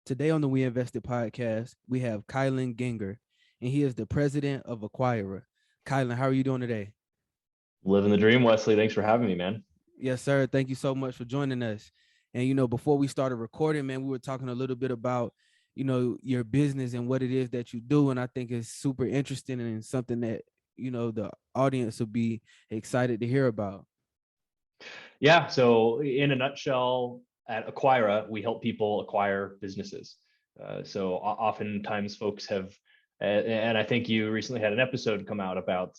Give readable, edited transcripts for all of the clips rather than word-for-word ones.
Today on the WEInvested podcast, we have Kylon Gienger, and he is the president of Acquirer. Kylon, how are you doing today? Living the dream, Wesley. Thanks for having me, man. Yes, sir. Thank you so much for joining us. And before we started recording, man, we were talking a little bit about, your business and what it is that you do. And I think it's super interesting and something that, the audience will be excited to hear about. Yeah. So, in a nutshell, at Acquira, we help people acquire businesses. Oftentimes, folks have, and I think you recently had an episode come out about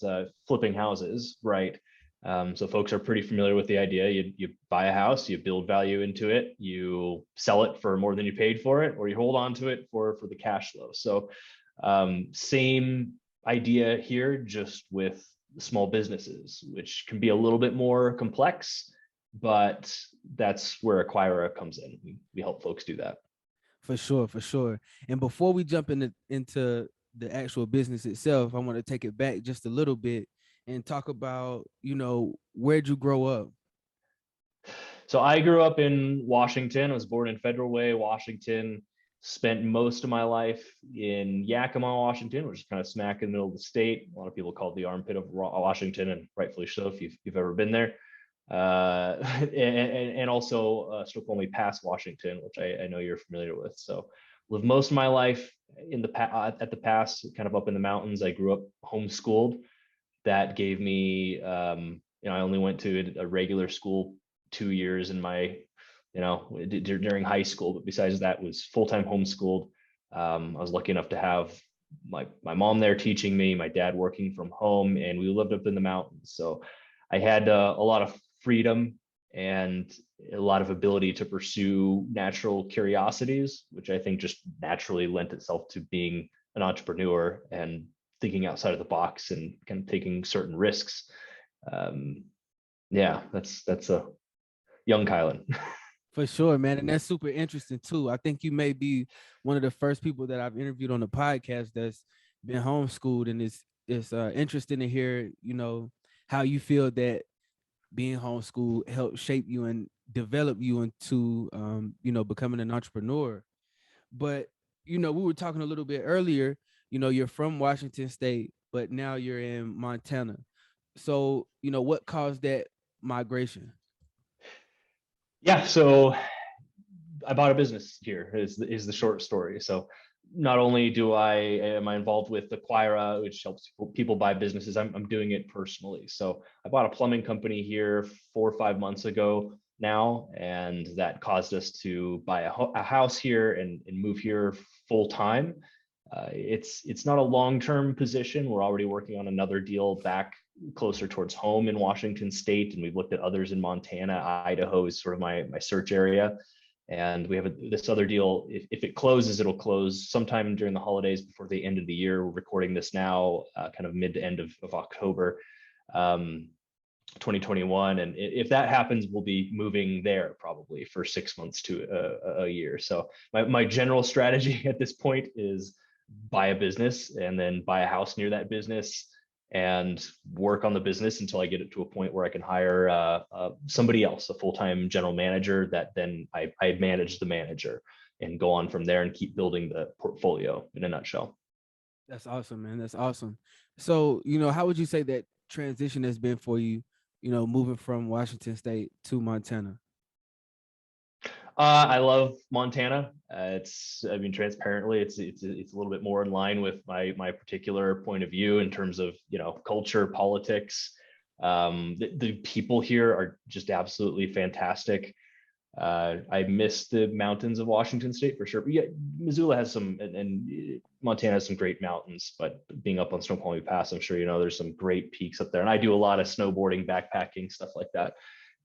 flipping houses, right? So, folks are pretty familiar with the idea. You buy a house, you build value into it, you sell it for more than you paid for it, or you hold on to it for the cash flow. So, same idea here, just with small businesses, which can be a little bit more complex, but that's where Acquira comes in. We help folks do that. For sure, for sure. And before we jump into the actual business itself, I want to take it back just a little bit and talk about, where'd you grow up? So I grew up in Washington. I was born in Federal Way, Washington. Spent most of my life in Yakima, Washington, which is kind of smack in the middle of the state. A lot of people call it the armpit of Washington, and rightfully so if you've ever been there. And also Snoqualmie Pass, Washington, which I know you're familiar with. So lived most of my life in at the pass, kind of up in the mountains. I grew up homeschooled. That gave me, I only went to a regular school 2 years in my, during high school, but besides that was full-time homeschooled. I was lucky enough to have my mom there teaching me, my dad working from home, and we lived up in the mountains. So I had a lot of freedom and a lot of ability to pursue natural curiosities, which I think just naturally lent itself to being an entrepreneur and thinking outside of the box and kind of taking certain risks. Yeah, that's a young Kylon. For sure, man. And that's super interesting too. I think you may be one of the first people that I've interviewed on the podcast that's been homeschooled, and it's interesting to hear, how you feel that being homeschooled helped shape you and develop you into becoming an entrepreneur. But we were talking a little bit earlier, you're from Washington State, but now you're in Montana. So, what caused that migration? Yeah, so I bought a business here is the short story. So not only am I involved with Acquira, which helps people buy businesses, I'm doing it personally. So I bought a plumbing company here 4 or 5 months ago now, and that caused us to buy a house here and move here full time. It's not a long-term position. We're already working on another deal back closer towards home in Washington State, and we've looked at others in Montana. Idaho is sort of my search area. And we have this other deal. If it closes, it'll close sometime during the holidays before the end of the year. We're recording this now, kind of mid to end of October, 2021. And if that happens, we'll be moving there probably for 6 months to a year. So my general strategy at this point is buy a business and then buy a house near that business and work on the business until I get it to a point where I can hire somebody else, a full-time general manager, that then I manage the manager and go on from there and keep building the portfolio in a nutshell. That's awesome, man. That's awesome. So, how would you say that transition has been for you, moving from Washington State to Montana? I love Montana. Transparently, it's a little bit more in line with my particular point of view in terms of culture, politics. The people here are just absolutely fantastic. I miss the mountains of Washington State for sure. But yeah, Missoula has some, and Montana has some great mountains. But being up on Snoqualmie Pass, I'm sure there's some great peaks up there. And I do a lot of snowboarding, backpacking, stuff like that.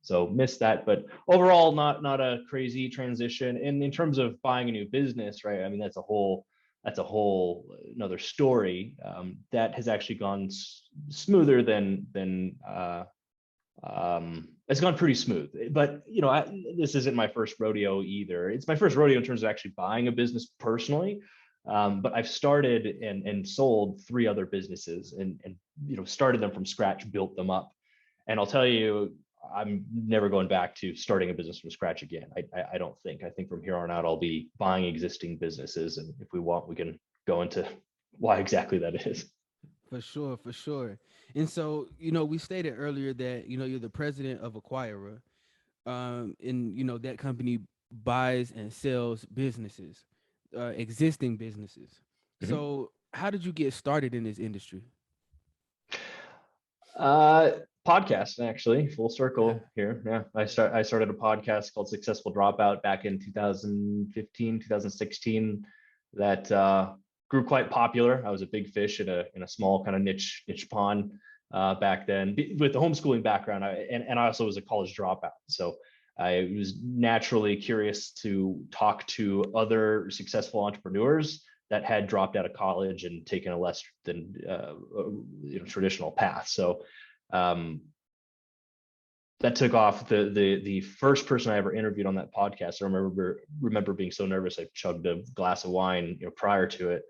So miss that, but overall, not a crazy transition. And in terms of buying a new business, right? I mean, that's a whole another story. That has actually gone smoother than it's gone pretty smooth. But this isn't my first rodeo either. It's my first rodeo in terms of actually buying a business personally. But I've started and sold 3 other businesses and started them from scratch, built them up. And I'll tell you, I'm never going back to starting a business from scratch again. I don't think. I think from here on out, I'll be buying existing businesses, and if we want, we can go into why exactly that is. For sure, for sure. And so, we stated earlier that, you're the president of Acquirer. And that company buys and sells businesses, existing businesses. Mhm. So how did you get started in this industry? Podcast, actually, full circle here. Yeah, I started a podcast called Successful Dropout back in 2015, 2016. That grew quite popular. I was a big fish in a small kind of niche pond back then. With the homeschooling background, and I also was a college dropout, so I was naturally curious to talk to other successful entrepreneurs that had dropped out of college and taken a less than traditional path. So um, that took off. The first person I ever interviewed on that podcast, I remember being so nervous I chugged a glass of wine prior to it.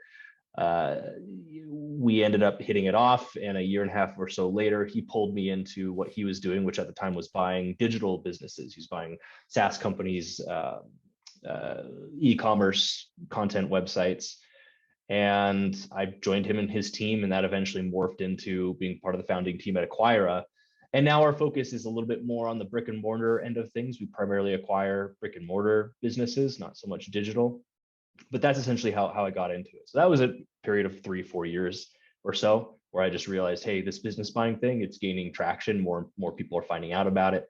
We ended up hitting it off, and a year and a half or so later, he pulled me into what he was doing, which at the time was buying digital businesses. He's buying SaaS companies, e-commerce content websites. And I joined him and his team, and that eventually morphed into being part of the founding team at Acquira. And now our focus is a little bit more on the brick and mortar end of things. We primarily acquire brick and mortar businesses, not so much digital. But that's essentially how I got into it. So that was a period of 3-4 years or so where I just realized, hey, this business buying thing, it's gaining traction. More people are finding out about it.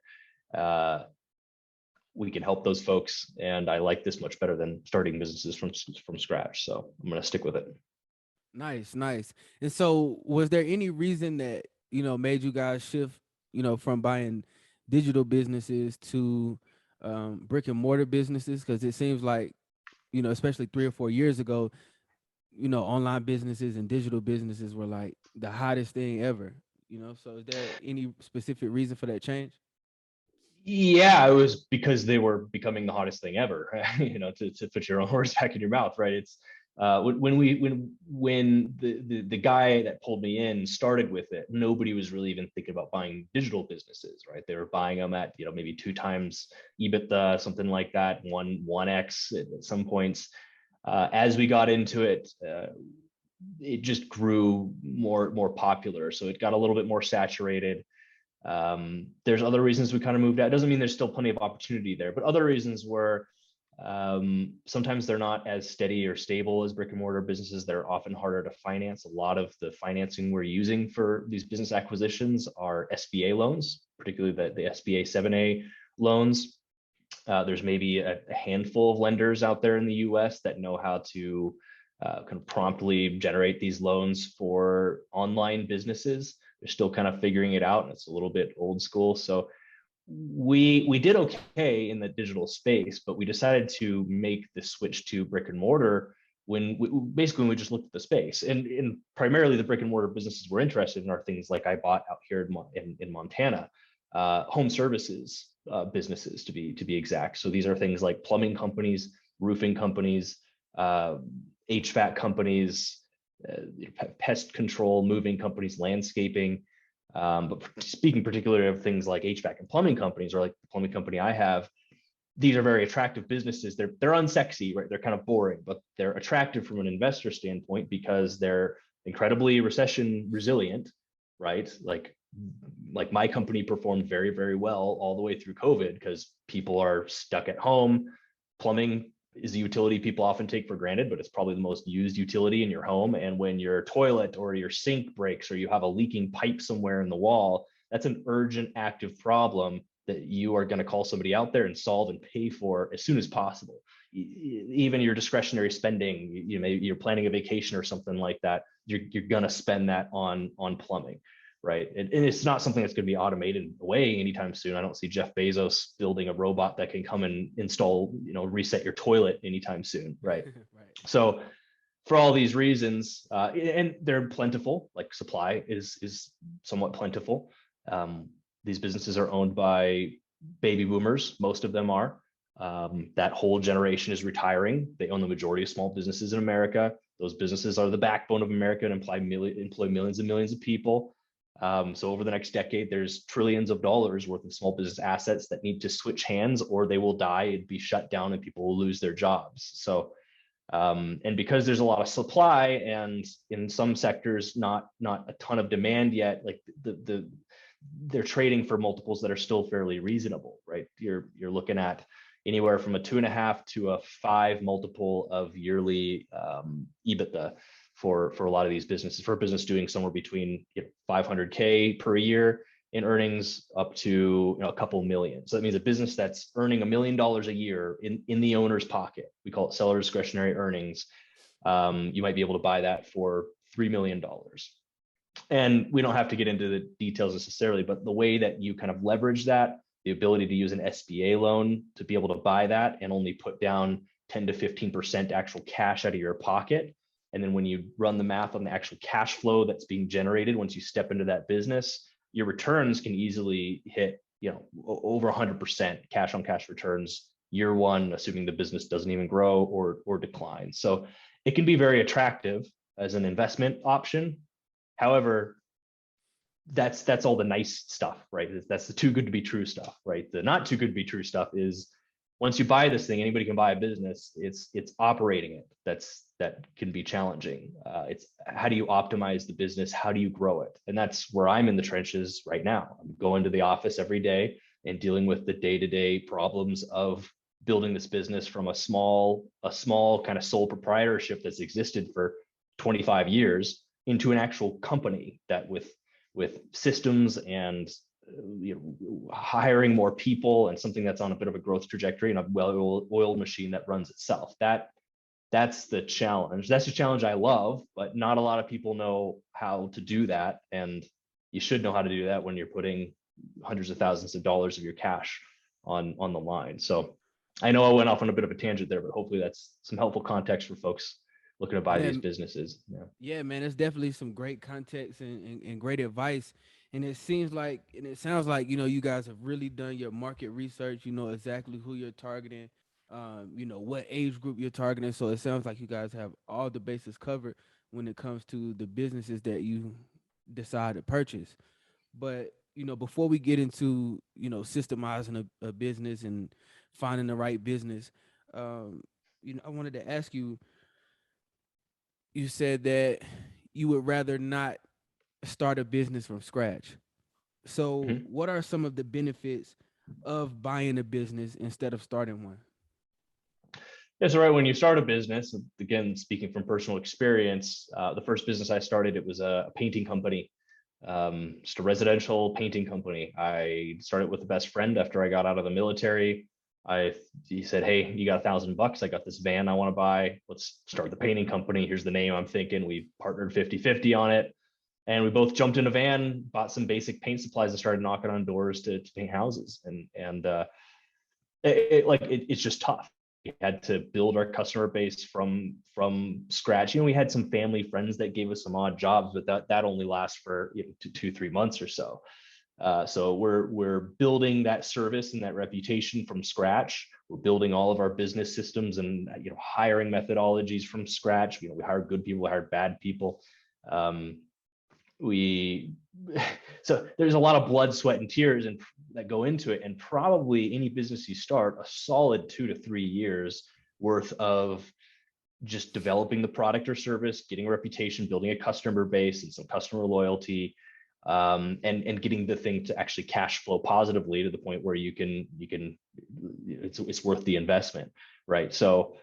We can help those folks, and I like this much better than starting businesses from scratch. So I'm going to stick with it. Nice, nice. And so was there any reason that, made you guys shift, from buying digital businesses to brick and mortar businesses? Because it seems like, especially 3 or 4 years ago, online businesses and digital businesses were like the hottest thing ever. So is there any specific reason for that change? Yeah, it was because they were becoming the hottest thing ever. To put your own words back in your mouth, right? It's when the guy that pulled me in started with it, nobody was really even thinking about buying digital businesses, right? They were buying them at maybe 2 times EBITDA, something like that, 1x at some points. As we got into it, it just grew more popular, so it got a little bit more saturated. There's other reasons we kind of moved out. It doesn't mean there's still plenty of opportunity there, but other reasons were sometimes they're not as steady or stable as brick and mortar businesses. They're often harder to finance. A lot of the financing we're using for these business acquisitions are SBA loans, particularly the SBA 7A loans. There's maybe a handful of lenders out there in the US that know how to kind of promptly generate these loans for online businesses. They're still kind of figuring it out, and it's a little bit old school. So we did okay in the digital space, but we decided to make the switch to brick and mortar when we just looked at the space. And primarily the brick and mortar businesses we're interested in are things like I bought out here in Montana, home services businesses to be exact. So these are things like plumbing companies, roofing companies, HVAC companies, pest control, moving companies, landscaping. But speaking particularly of things like HVAC and plumbing companies, or like the plumbing company I have, these are very attractive businesses. They're unsexy, right? They're kind of boring, but they're attractive from an investor standpoint because they're incredibly recession resilient, right? Like my company performed very, very well all the way through COVID because people are stuck at home. Plumbing is a utility people often take for granted, but it's probably the most used utility in your home. And when your toilet or your sink breaks, or you have a leaking pipe somewhere in the wall, that's an urgent, active problem that you are going to call somebody out there and solve and pay for as soon as possible. Even your discretionary spending, you're planning a vacation or something like that, you're going to spend that on plumbing. Right. And it's not something that's going to be automated away anytime soon. I don't see Jeff Bezos building a robot that can come and install, reset your toilet anytime soon. Right. Right. So for all these reasons, and they're plentiful, like supply is somewhat plentiful. These businesses are owned by baby boomers. Most of them are. That whole generation is retiring. They own the majority of small businesses in America. Those businesses are the backbone of America and employ millions and millions of people. So over the next decade, there's trillions of dollars worth of small business assets that need to switch hands, or they will die and be shut down, and people will lose their jobs. So, and because there's a lot of supply, and in some sectors, not a ton of demand yet, like they're trading for multiples that are still fairly reasonable, right? You're looking at anywhere from a 2.5 to a 5 multiple of yearly EBITDA for a lot of these businesses. For a business doing somewhere between 500K per year in earnings up to a couple million. So that means a business that's earning $1 million a year in the owner's pocket. We call it seller discretionary earnings. You might be able to buy that for $3 million. And we don't have to get into the details necessarily, but the way that you kind of leverage that, the ability to use an SBA loan to be able to buy that and only put down 10 to 15% actual cash out of your pocket. And then when you run the math on the actual cash flow that's being generated once you step into that business, your returns can easily hit, over 100% cash on cash returns year one, assuming the business doesn't even grow or decline. So it can be very attractive as an investment option. However, that's all the nice stuff, right? That's the too good to be true stuff, right? The not too good to be true stuff is once you buy this thing, anybody can buy a business. It's operating it that can be challenging. It's how do you optimize the business? How do you grow it? And that's where I'm in the trenches right now. I'm going to the office every day and dealing with the day-to-day problems of building this business from a small kind of sole proprietorship that's existed for 25 years into an actual company that with systems and hiring more people and something that's on a bit of a growth trajectory and a well-oiled machine that runs itself. That's the challenge. That's the challenge I love, but not a lot of people know how to do that. And you should know how to do that when you're putting hundreds of thousands of dollars of your cash on the line. So I know I went off on a bit of a tangent there, but hopefully that's some helpful context for folks looking to buy these businesses. Yeah, man, it's definitely some great context and great advice. And it seems like, and it sounds like, you guys have really done your market research. You know exactly who you're targeting, what age group you're targeting. So it sounds like you guys have all the bases covered when it comes to the businesses that you decide to purchase. But, before we get into, systemizing a business and finding the right business, I wanted to ask you, you said that you would rather not start a business from scratch. So, what are some of the benefits of buying a business instead of starting one? That's right. When you start a business, again, speaking from personal experience, the first business I started, it was a painting company, just a residential painting company. I started with a best friend after I got out of the military. He said, "Hey, you got $1,000? I got this van I want to buy. Let's start the painting company. Here's the name I'm thinking." We partnered 50-50 on it. And we both jumped in a van, bought some basic paint supplies, and started knocking on doors to paint houses. And it's just tough. We had to build our customer base from scratch. We had some family friends that gave us some odd jobs, but that only lasts for 2-3 months or so. So we're building that service and that reputation from scratch. We're building all of our business systems and hiring methodologies from scratch. We hired good people, we hired bad people. So there's a lot of blood, sweat, and tears that go into it. And probably any business you start, a solid 2 to 3 years worth of just developing the product or service, getting a reputation, building a customer base and some customer loyalty, and getting the thing to actually cash flow positively to the point where it's worth the investment, right? So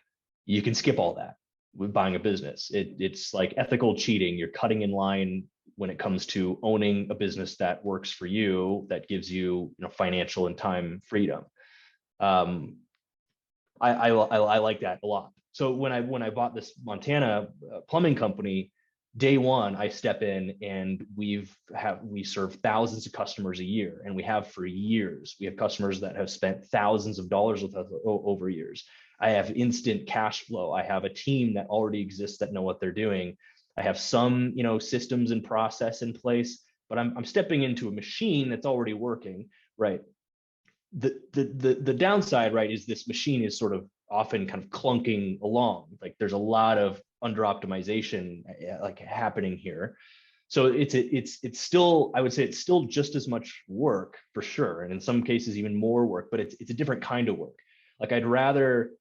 you can skip all that with buying a business. It's like ethical cheating. You're cutting in line when it comes to owning a business that works for you, that gives you, financial and time freedom. I like that a lot. So when I bought this Montana plumbing company, day one, I step in and we serve thousands of customers a year, and we have for years. We have customers that have spent thousands of dollars with us over years. I have instant cash flow. I have a team that already exists that know what they're doing. I have some, systems and process in place, but I'm stepping into a machine that's already working, right? The downside, right, is this machine is sort of often kind of clunking along. Like there's a lot of under optimization like happening here. So it's still, I would say it's still just as much work for sure, and in some cases even more work, but it's a different kind of work. Like I'd rather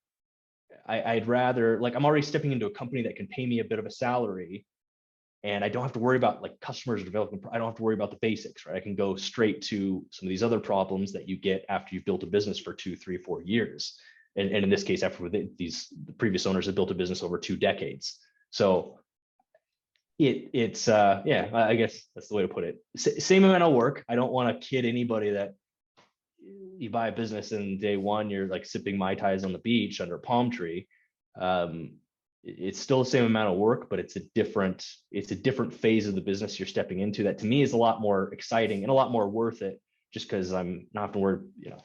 like I'm already stepping into a company that can pay me a bit of a salary, and I don't have to worry about like customers or development. I don't have to worry about the basics, right? I can go straight to some of these other problems that you get after you've built a business for 2, 3, 4 years. And in this case, after the previous owners have built a business over 2 decades. So it's yeah, I guess that's the way to put it. Same amount of work. I don't want to kid anybody that you buy a business and day one you're like sipping Mai Tais on the beach under a palm tree. It's still the same amount of work, but it's a different phase of the business you're stepping into that to me is a lot more exciting and a lot more worth it, just because I'm not having to worry, you know,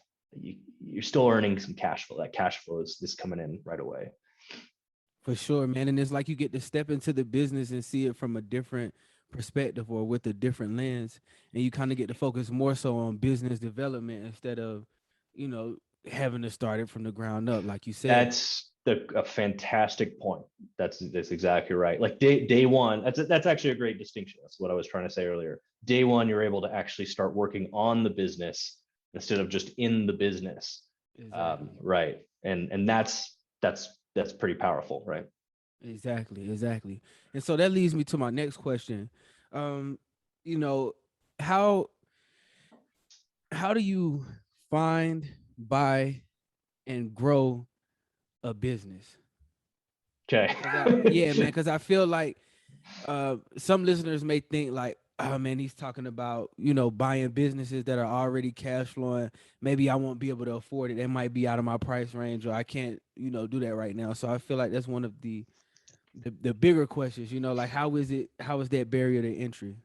you're still earning some cash flow. That cash flow is coming in right away. For sure, man. And it's like you get to step into the business and see it from a different perspective or with a different lens. And you kind of get to focus more so on business development instead of, you know, having to start it from the ground up, like you said. That's a fantastic point. That's exactly right. Like day one, that's actually a great distinction. That's what I was trying to say earlier. Day one, you're able to actually start working on the business instead of just in the business. Exactly. Right. And that's pretty powerful, right? Exactly. And so that leads me to my next question. You know, how do you find, buy, and grow a business? Okay. Yeah, man, because I feel like some listeners may think like, oh man, he's talking about, you know, buying businesses that are already cash flowing. Maybe I won't be able to afford it. It might be out of my price range, or I can't, you know, do that right now. So I feel like that's one of the bigger questions, you know, like how is that barrier to entry?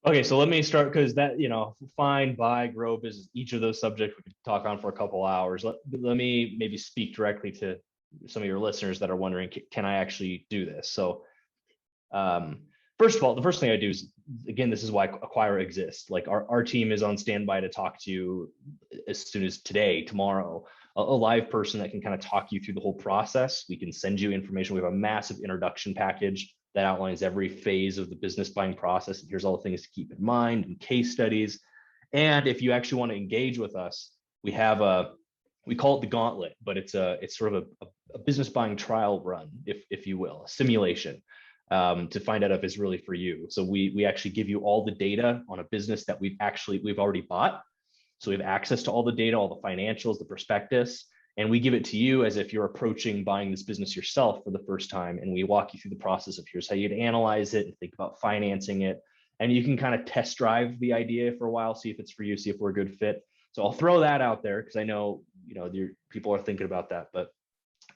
Okay, so let me start, because that, you know, find, buy, grow business, each of those subjects we could talk on for a couple hours. Let me maybe speak directly to some of your listeners that are wondering, can I actually do this? So um, first of all, the first thing I do is, again, this is why Acquire exists. Like our team is on standby to talk to you as soon as today, tomorrow, a live person that can kind of talk you through the whole process. We can send you information. We have a massive introduction package that outlines every phase of the business buying process. And here's all the things to keep in mind and case studies. And if you actually want to engage with us, we call it the gauntlet, but it's sort of a business buying trial run, if you will, a simulation, to find out if it's really for you. So we actually give you all the data on a business that we've already bought. So we have access to all the data, all the financials, the prospectus, and we give it to you as if you're approaching buying this business yourself for the first time. And we walk you through the process of here's how you'd analyze it and think about financing it. And you can kind of test drive the idea for a while, see if it's for you, see if we're a good fit. So I'll throw that out there because I know, you know, people are thinking about that. But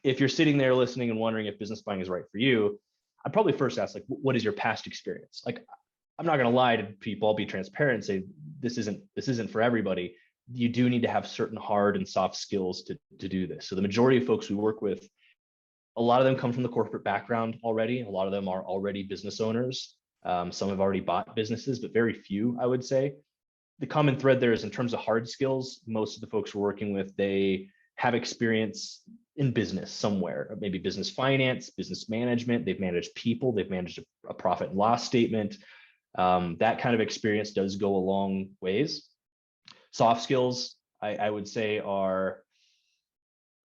if you're sitting there listening and wondering if business buying is right for you, I'd probably first ask, like, what is your past experience? Like, I'm not going to lie to people. I'll be transparent and say this isn't for everybody. You do need to have certain hard and soft skills to do this. So the majority of folks we work with, a lot of them come from the corporate background already. A lot of them are already business owners. Some have already bought businesses, but very few, I would say. The common thread there is in terms of hard skills. Most of the folks we're working with, they have experience in business somewhere, maybe business finance, business management. They've managed people. They've managed a profit and loss statement. That kind of experience does go a long ways. Soft skills, I would say, are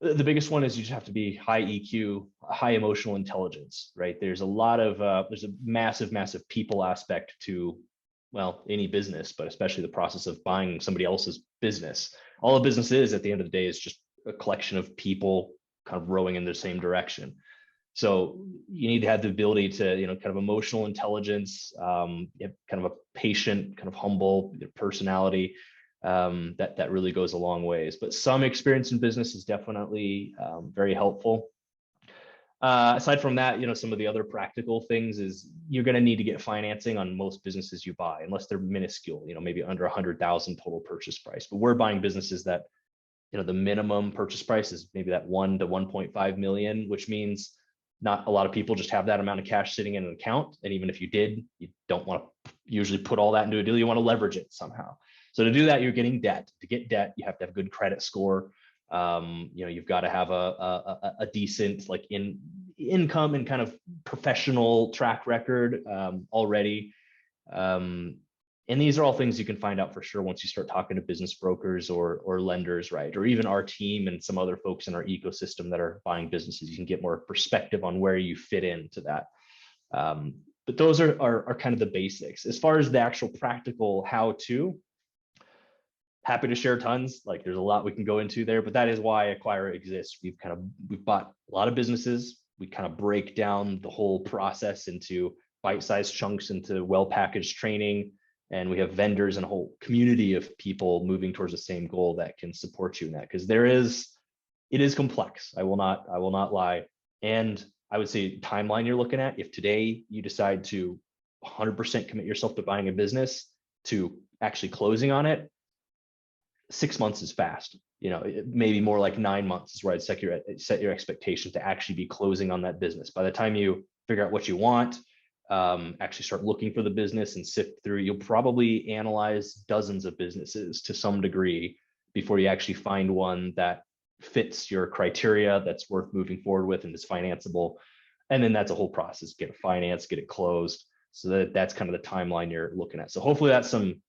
the biggest one is you just have to be high EQ, high emotional intelligence, right? There's a massive people aspect to, well, any business, but especially the process of buying somebody else's business. All a business is at the end of the day is just a collection of people kind of rowing in the same direction. So you need to have the ability to, you know, kind of emotional intelligence, kind of a patient, kind of humble personality. That really goes a long ways. But some experience in business is definitely very helpful. Aside from that, you know, some of the other practical things is you're going to need to get financing on most businesses you buy, unless they're minuscule, you know, maybe under 100,000 total purchase price. But we're buying businesses that, you know, the minimum purchase price is maybe that 1 to 1.5 million, which means not a lot of people just have that amount of cash sitting in an account. And even if you did, you don't want to usually put all that into a deal. You want to leverage it somehow. So to do that, you're getting debt. To get debt, you have to have a good credit score. You know, you've got to have a decent, like, in income and kind of professional track record already. And these are all things you can find out for sure once you start talking to business brokers or lenders, right? Or even our team and some other folks in our ecosystem that are buying businesses. You can get more perspective on where you fit into that. But those are kind of the basics. As far as the actual practical how-to, happy to share tons. Like there's a lot we can go into there, but that is why Acquire exists. We've bought a lot of businesses. We kind of break down the whole process into bite-sized chunks, into well-packaged training. And we have vendors and a whole community of people moving towards the same goal that can support you in that. Because it is complex. I will not lie. And I would say timeline you're looking at, if today you decide to 100% commit yourself to buying a business to actually closing on it, 6 months is fast. Maybe more like 9 months is where I'd set your expectation to actually be closing on that business. By the time you figure out what you want, actually start looking for the business and sift through, you'll probably analyze dozens of businesses to some degree before you actually find one that fits your criteria, that's worth moving forward with and is financeable. And then that's a whole process, get it financed, get it closed. So that's kind of the timeline you're looking at. So hopefully that's some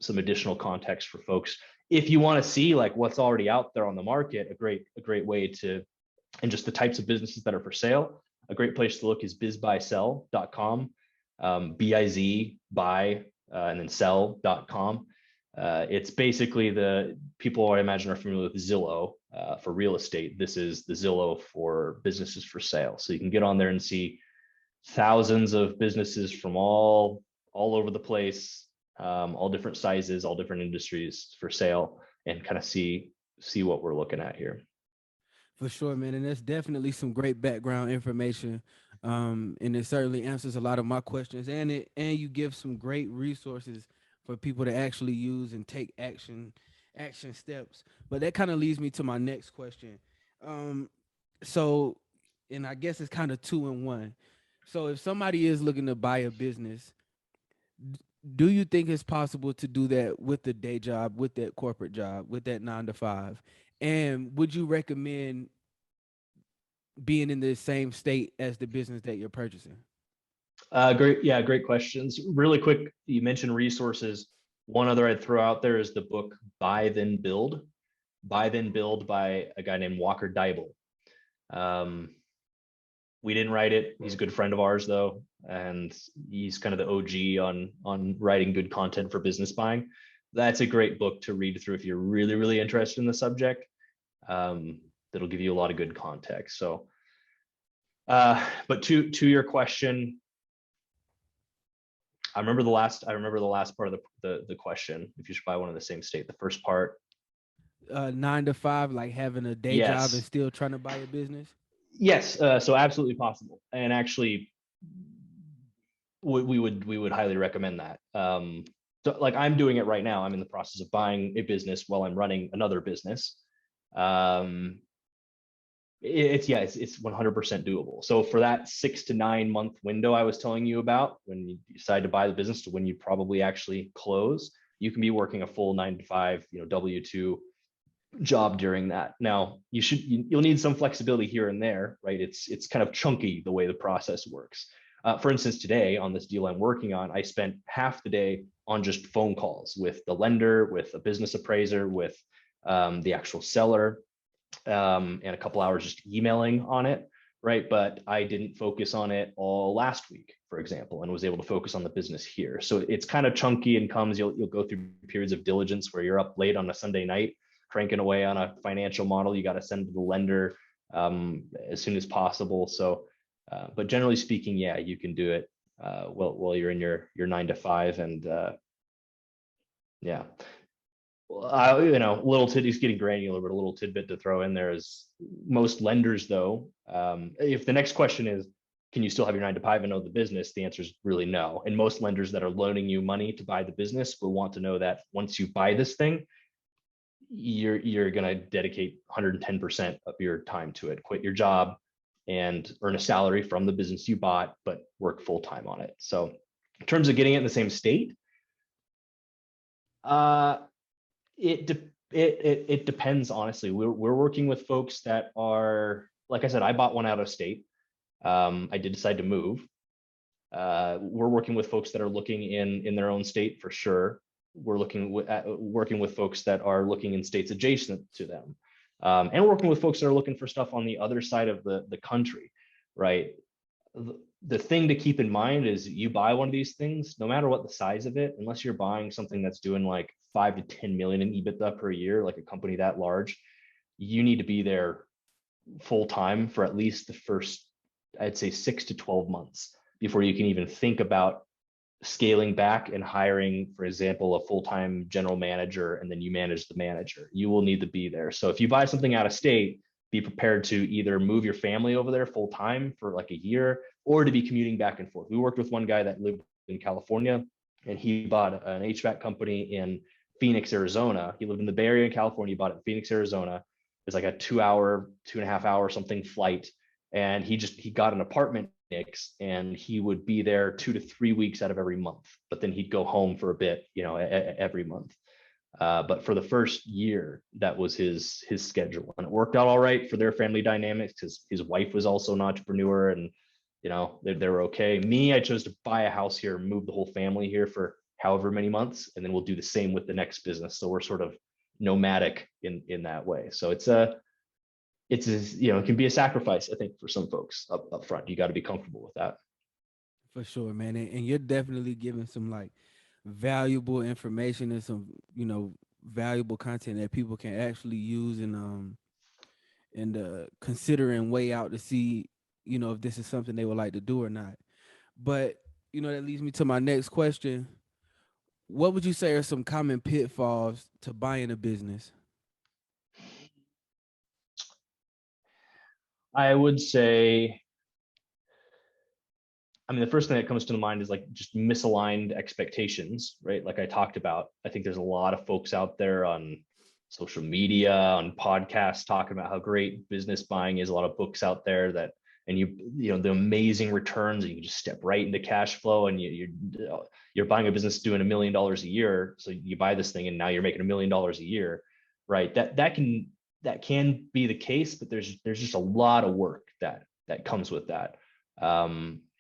additional context for folks. If you want to see like what's already out there on the market, a great way to, and just the types of businesses that are for sale, a great place to look is bizbuysell.com, BIZ buy and then sell.com. It's basically the people I imagine are familiar with Zillow for real estate. This is the Zillow for businesses for sale. So you can get on there and see thousands of businesses from all over the place, all different sizes, all different industries for sale, and kind of see what we're looking at here. For sure, man. And that's definitely some great background information. And it certainly answers a lot of my questions, and you give some great resources for people to actually use and take action steps. But that kind of leads me to my next question. So, and I guess it's kind of two in one. So if somebody is looking to buy a business, do you think it's possible to do that with the day job, with that corporate job, with that 9 to 5? And would you recommend being in the same state as the business that you're purchasing? Great questions. Really quick, you mentioned resources. One other I'd throw out there is the book Buy Then Build. Buy Then Build by a guy named Walker Deibel. We didn't write it. He's a good friend of ours though, and he's kind of the OG on writing good content for business buying. That's a great book to read through if you're really interested in the subject. That'll give you a lot of good context. So, but to your question, I remember the last part of the question. If you should buy one in the same state, the first part. 9 to 5, like having a day job and still trying to buy a business. Yes, so absolutely possible, and actually, we would highly recommend that. So like I'm doing it right now. I'm in the process of buying a business while I'm running another business. It's 100% doable. So for that 6 to 9 month window I was telling you about, when you decide to buy the business to when you probably actually close, you can be working a full 9 to 5, W-2 job during that. Now you'll need some flexibility here and there, right? It's kind of chunky the way the process works. For instance, today on this deal I'm working on, I spent half the day on just phone calls with the lender, with a business appraiser, with the actual seller, and a couple hours just emailing on it, right? But I didn't focus on it all last week, for example, and was able to focus on the business here. So it's kind of chunky and you'll go through periods of diligence where you're up late on a Sunday night, cranking away on a financial model you got to send to the lender as soon as possible. So, but generally speaking, yeah, you can do it while you're in your 9 to 5, and yeah. Little tidbit, getting granular, but a little tidbit to throw in there is most lenders, though, if the next question is, can you still have your 9 to 5 and know the business? The answer is really no. And most lenders that are loaning you money to buy the business will want to know that once you buy this thing, you're going to dedicate 110% of your time to it, quit your job and earn a salary from the business you bought, but work full time on it. So in terms of getting it in the same state, it depends, honestly. We're working with folks that are, like I said, I bought one out of state. I did decide to move. We're working with folks that are looking in their own state for sure. We're working with folks that are looking in states adjacent to them, and working with folks that are looking for stuff on the other side of the country, right? The thing to keep in mind is you buy one of these things, no matter what the size of it, unless you're buying something that's doing like 5 to 10 million in EBITDA per year, like a company that large, you need to be there full time for at least the first, I'd say 6 to 12 months before you can even think about scaling back and hiring, for example, a full-time general manager, and then you manage the manager. You will need to be there. So if you buy something out of state, be prepared to either move your family over there full time for like a year, or to be commuting back and forth. We worked with one guy that lived in California, and he bought an HVAC company in Phoenix, Arizona. He lived in the Bay Area in California, he bought it in Phoenix, Arizona. It's like a 2-hour, 2.5-hour something flight. And he got an apartment, and he would be there 2 to 3 weeks out of every month, but then he'd go home for a bit, every month. But for the first year, that was his schedule, and it worked out all right for their family dynamics because his wife was also an entrepreneur, and they were okay. Me, I chose to buy a house here, move the whole family here for however many months, and then we'll do the same with the next business. So we're sort of nomadic in that way. So it can be a sacrifice, I think, for some folks up front. You got to be comfortable with that. For sure, man. And you're definitely giving some like valuable information and some, valuable content that people can actually use and consider and weigh out to see, if this is something they would like to do or not. But, that leads me to my next question. What would you say are some common pitfalls to buying a business? I would say, the first thing that comes to the mind is like just misaligned expectations, right? Like I talked about, I think there's a lot of folks out there on social media, on podcasts, talking about how great business buying is. A lot of books out there and the amazing returns, and you can just step right into cash flow, and you're buying a business doing $1 million a year. So you buy this thing and now you're making $1 million a year, right? That can be the case, but there's just a lot of work that comes with that.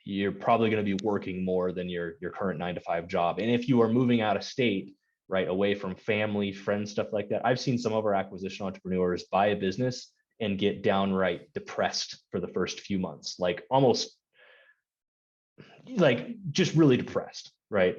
You're probably going to be working more than your current 9-to-5 job. And if you are moving out of state, right, away from family, friends, stuff like that, I've seen some of our acquisition entrepreneurs buy a business and get downright depressed for the first few months, like almost like just really depressed, right?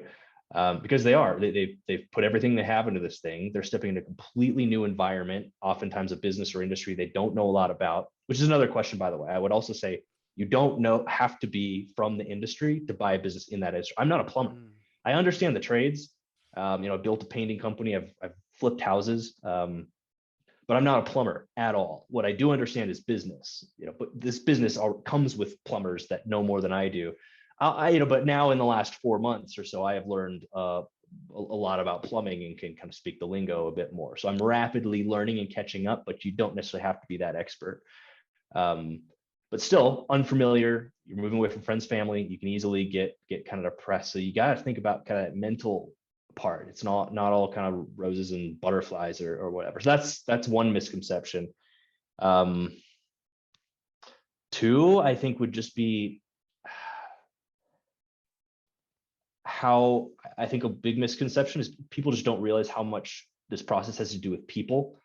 Because they've put everything they have into this thing. They're stepping into a completely new environment, oftentimes a business or industry they don't know a lot about, which is another question, by the way. I would also say you don't have to be from the industry to buy a business in that industry. I'm not a plumber. I understand the trades. I built a painting company. I've flipped houses, but I'm not a plumber at all. What I do understand is business. But this business comes with plumbers that know more than I do. But now in the last 4 months or so, I have learned a lot about plumbing and can kind of speak the lingo a bit more. So I'm rapidly learning and catching up, but you don't necessarily have to be that expert. But still unfamiliar, you're moving away from friends, family, you can easily get kind of depressed. So you got to think about kind of that mental part. It's not all kind of roses and butterflies or whatever. So that's one misconception. Two, I think, would just be how I think a big misconception is people just don't realize how much this process has to do with people.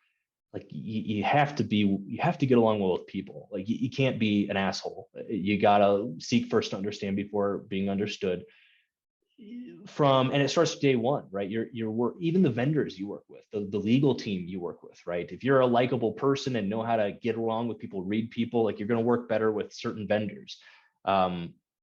Like you have to get along well with people. Like you can't be an asshole. You gotta seek first to understand before being understood. And it starts day one, right? Your work, even the vendors you work with, the legal team you work with, right? If you're a likable person and know how to get along with people, read people, like you're going to work better with certain vendors.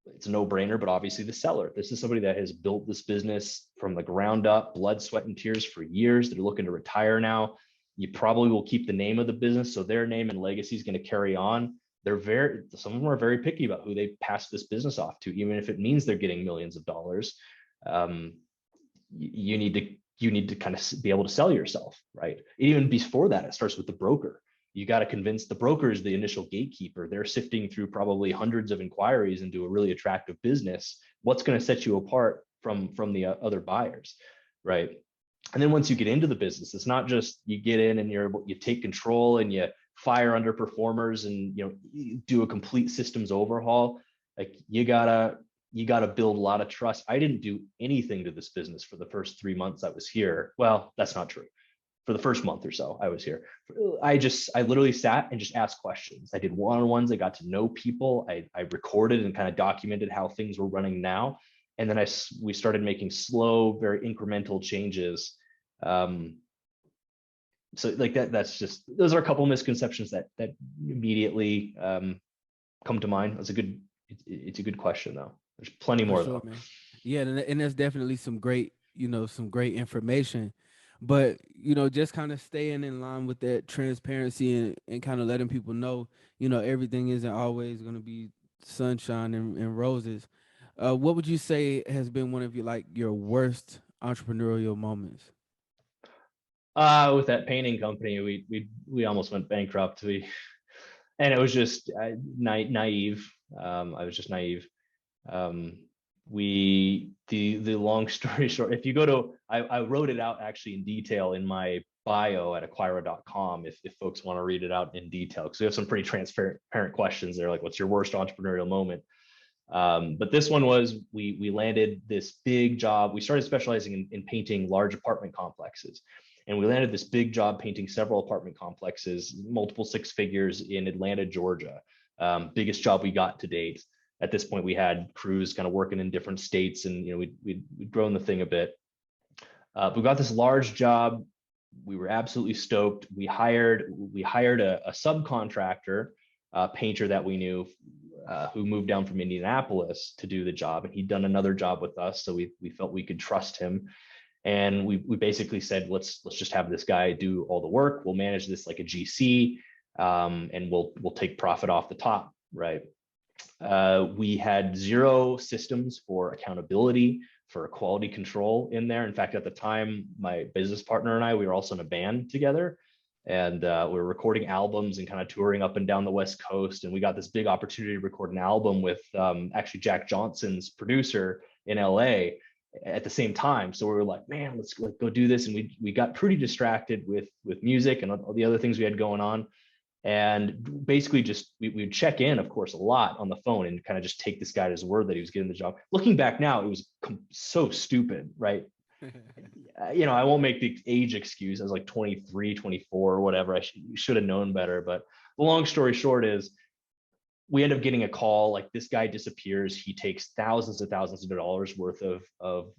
It's a no-brainer, but obviously the seller. This is somebody that has built this business from the ground up, blood, sweat, and tears for years. They're looking to retire now. You probably will keep the name of the business, so their name and legacy is going to carry on. Some of them are very picky about who they pass this business off to, even if it means they're getting millions of dollars. You need to kind of be able to sell yourself, right? Even before that, it starts with the broker. You got to convince the broker is the initial gatekeeper. They're sifting through probably hundreds of inquiries into a really attractive business. What's going to set you apart from the other buyers, right? And then once you get into the business, it's not just you get in and you take control and you fire underperformers and, do a complete systems overhaul. Like you gotta build a lot of trust. I didn't do anything to this business for the first 3 months I was here. Well, that's not true. For the first month or so I was here, I literally sat and just asked questions. I did one-on-ones. I got to know people. I recorded and kind of documented how things were running now. And then we started making slow, very incremental changes. So like that's just, those are a couple of misconceptions that immediately come to mind. It's a good question though. There's plenty more though. Man. Yeah, and there's definitely some great information. But, just kind of staying in line with that transparency and kind of letting people know, everything isn't always going to be sunshine and roses. What would you say has been one of your worst entrepreneurial moments? With that painting company, we almost went bankrupt. And it was just naive. I was just naive. The long story short, if you go to, I wrote it out actually in detail in my bio at acquira.com if folks want to read it out in detail, because we have some pretty transparent questions there, like what's your worst entrepreneurial moment. But this one was, we landed this big job. We started specializing in painting large apartment complexes, and we landed this big job painting several apartment complexes, multiple six figures in Atlanta, Georgia. Biggest job we got to date. At this point, we had crews kind of working in different states, and we'd grown the thing a bit. We got this large job. We were absolutely stoked. We hired a subcontractor, painter that we knew, who moved down from Indianapolis to do the job, and he'd done another job with us, so we felt we could trust him. And we basically said, let's just have this guy do all the work. We'll manage this like a GC, and we'll take profit off the top, right? We had zero systems for accountability, for quality control in there. In fact, at the time, my business partner and I, we were also in a band together, and we were recording albums and kind of touring up and down the West Coast. And we got this big opportunity to record an album with actually Jack Johnson's producer in LA at the same time. So we were like, man, let's go do this. And we got pretty distracted with music and all the other things we had going on. And basically just we would check in, of course, a lot on the phone and kind of just take this guy at his word that he was getting the job. Looking back now, it was so stupid, right? I won't make the age excuse. I was like 23, 24 or whatever. I should have known better. But the long story short is, we end up getting a call, like this guy disappears. He takes thousands of dollars worth of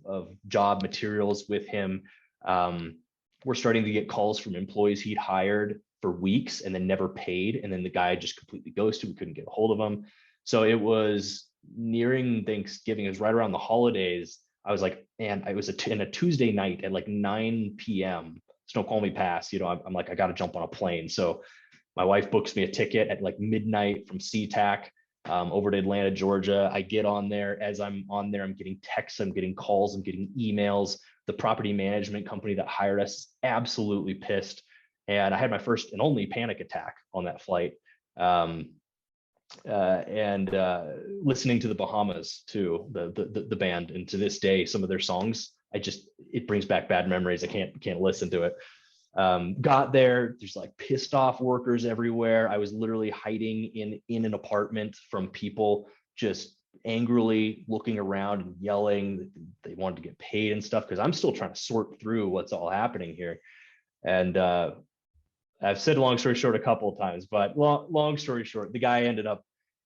job materials with him. We're starting to get calls from employees he'd hired for weeks and then never paid. And then the guy just completely ghosted. We couldn't get a hold of him. So it was nearing Thanksgiving. It was right around the holidays. I was like, man, it was in a Tuesday night at like 9 p.m. Snow Call Me Pass. I'm like, I got to jump on a plane. So my wife books me a ticket at like midnight from SeaTac over to Atlanta, Georgia. I get on there. As I'm on there, I'm getting texts, I'm getting calls, I'm getting emails. The property management company that hired us is absolutely pissed. And I had my first and only panic attack on that flight. Listening to the Bahamas too, the band, and to this day, some of their songs, it brings back bad memories. I can't listen to it. Got there, there's like pissed off workers everywhere. I was literally hiding in an apartment from people, just angrily looking around and yelling. They wanted to get paid and stuff, because I'm still trying to sort through what's all happening here. And I've said long story short a couple of times, but long story short, the guy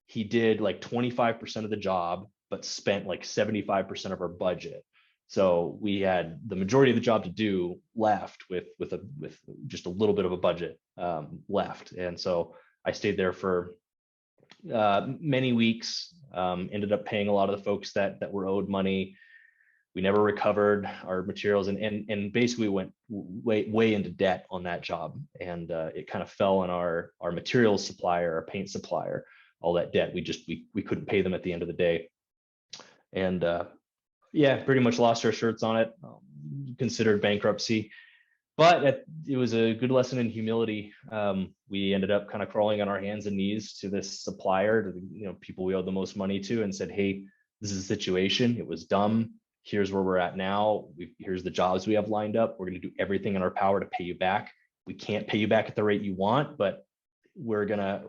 he did like 25% of the job, but spent like 75% of our budget. So we had the majority of the job to do left with just a little bit of a budget left. And so I stayed there for many weeks, ended up paying a lot of the folks that were owed money. We never recovered our materials, and basically went way into debt on that job. And it kind of fell on our materials supplier, our paint supplier, all that debt. We couldn't pay them at the end of the day. And yeah, pretty much lost our shirts on it, considered bankruptcy. But it was a good lesson in humility. We ended up kind of crawling on our hands and knees to this supplier, to the people we owed the most money to, and said, hey, this is the situation. It was dumb. Here's where we're at now. Here's the jobs we have lined up. We're going to do everything in our power to pay you back. We can't pay you back at the rate you want, but we're gonna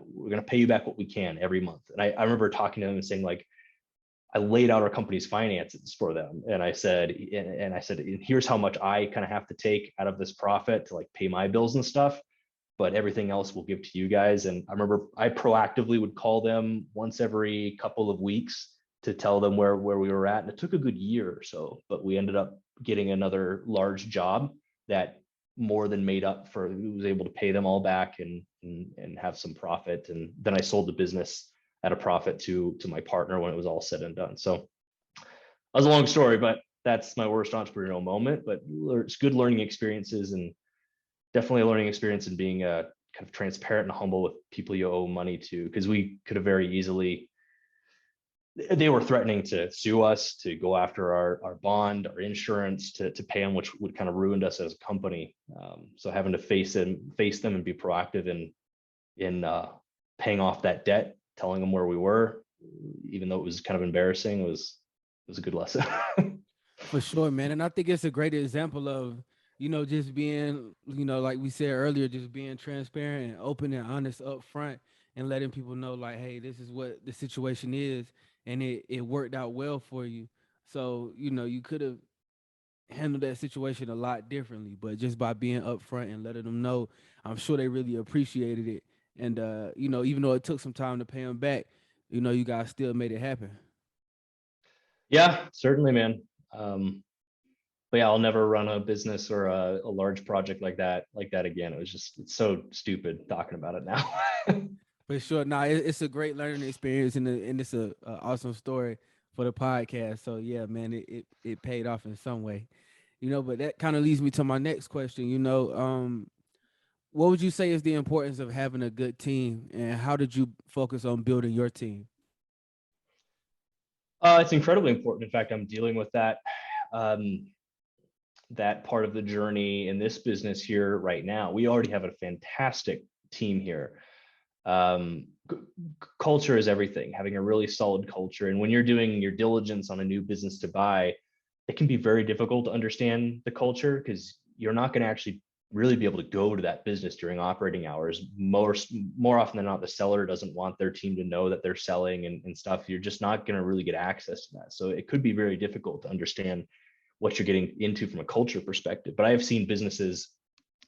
pay you back what we can every month. And I remember talking to them and saying, like, I laid out our company's finances for them. And I said, here's how much I kind of have to take out of this profit to like pay my bills and stuff, but everything else we'll give to you guys. And I remember I proactively would call them once every couple of weeks to tell them where we were at. And it took a good year or so, but we ended up getting another large job that more than made up for, was able to pay them all back and have some profit. And then I sold the business at a profit to my partner when it was all said and done. So that was a long story, but that's my worst entrepreneurial moment. But it's good learning experiences, and definitely a learning experience in being kind of transparent and humble with people you owe money to, because we could have very easily, they were threatening to sue us, to go after our bond, our insurance, to pay them, which would kind of ruined us as a company. So having to face them and be proactive in paying off that debt, telling them where we were, even though it was kind of embarrassing, was a good lesson. For sure, man. And I think it's a great example of, just being, like we said earlier, just being transparent and open and honest up front, and letting people know, like, hey, this is what the situation is, and it worked out well for you. So, you could have handled that situation a lot differently, but just by being upfront and letting them know, I'm sure they really appreciated it. And even though it took some time to pay them back, you guys still made it happen. Yeah, certainly, man. But yeah, I'll never run a business or a large project like that again. It's so stupid talking about it now. For sure. Nah, it's a great learning experience, and it's a awesome story for the podcast. So yeah, man, it paid off in some way. But that kind of leads me to my next question. What would you say is the importance of having a good team, and how did you focus on building your team? It's incredibly important. In fact, I'm dealing with that that part of the journey in this business here right now. We already have a fantastic team here. Culture is everything. Having a really solid culture, and when you're doing your diligence on a new business to buy, it can be very difficult to understand the culture, because you're not going to actually really be able to go to that business during operating hours. More often than not, the seller doesn't want their team to know that they're selling and stuff. You're just not going to really get access to that. So it could be very difficult to understand what you're getting into from a culture perspective. But I have seen businesses,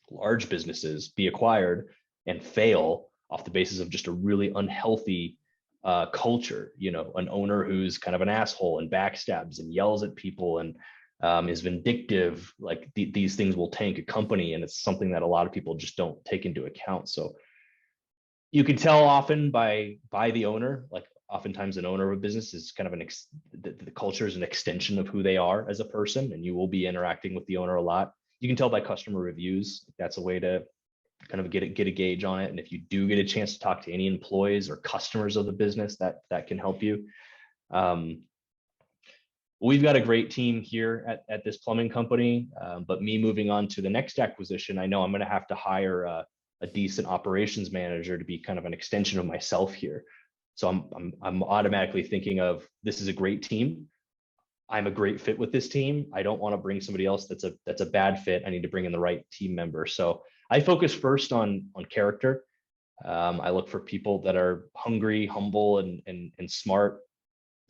large businesses, be acquired and fail off the basis of just a really unhealthy culture. An owner who's kind of an asshole and backstabs and yells at people and is vindictive. Like these things will tank a company, and it's something that a lot of people just don't take into account. So you can tell often by the owner. Like oftentimes an owner of a business is kind of the culture is an extension of who they are as a person, and you will be interacting with the owner a lot. You can tell by customer reviews. That's a way to kind of get a gauge on it. And if you do get a chance to talk to any employees or customers of the business, that can help you. We've got a great team here at this plumbing company, but me moving on to the next acquisition, I know I'm going to have to hire a decent operations manager to be kind of an extension of myself here. So I'm automatically thinking of, this is a great team. I'm a great fit with this team. I don't want to bring somebody else that's a bad fit. I need to bring in the right team member. So I focus first on character. I look for people that are hungry, humble, and smart,